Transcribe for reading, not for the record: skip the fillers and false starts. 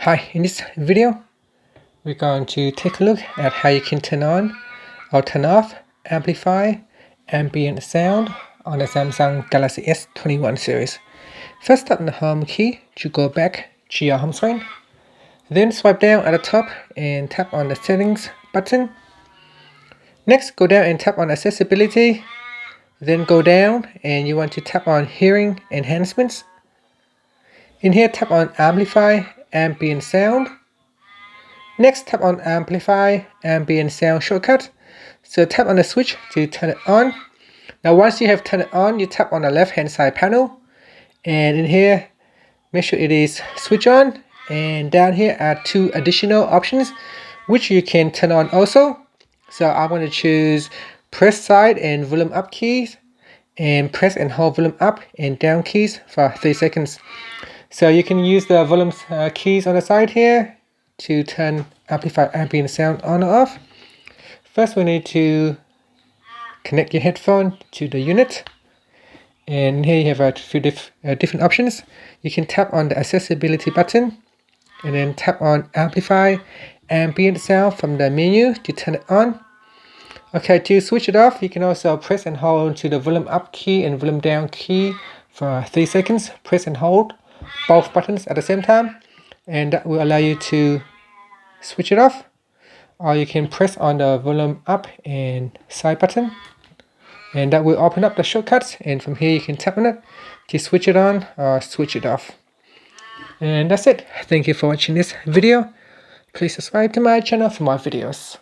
Hi, in this video we're going to take a look at how you can turn on or turn off Amplify Ambient sound on the Samsung Galaxy S21 series. First, tap on the home key to go back to your home screen. Then swipe down at the top and tap on the settings button. Next, go down and tap on accessibility. Then go down and you want to tap on hearing enhancements. In here, tap on Amplify Ambient sound. Next, tap on Amplify Ambient sound shortcut. So tap on the switch to turn it on. Now once you have turned it on, you tap on the left hand side panel. And in here, make sure it is switch on. And down here are two additional options, which you can turn on also. So I'm going to choose press side and volume up keys. And press and hold volume up and down keys for 3 seconds. So you can use the volume keys on the side here to turn Amplify Ambient sound on or off. First, we need to connect your headphone to the unit. And here you have a few different options. You can tap on the accessibility button and then tap on Amplify Ambient sound from the menu to turn it on. Okay, to switch it off, you can also press and hold to the volume up key and volume down key for 3 seconds. Press and hold both buttons at the same time, and that will allow you to switch it off. Or you can press on the volume up and side button, and that will open up the shortcuts, and from here you can tap on it to switch it on or switch it off. And that's it. Thank you for watching this video. Please subscribe to my channel for more videos.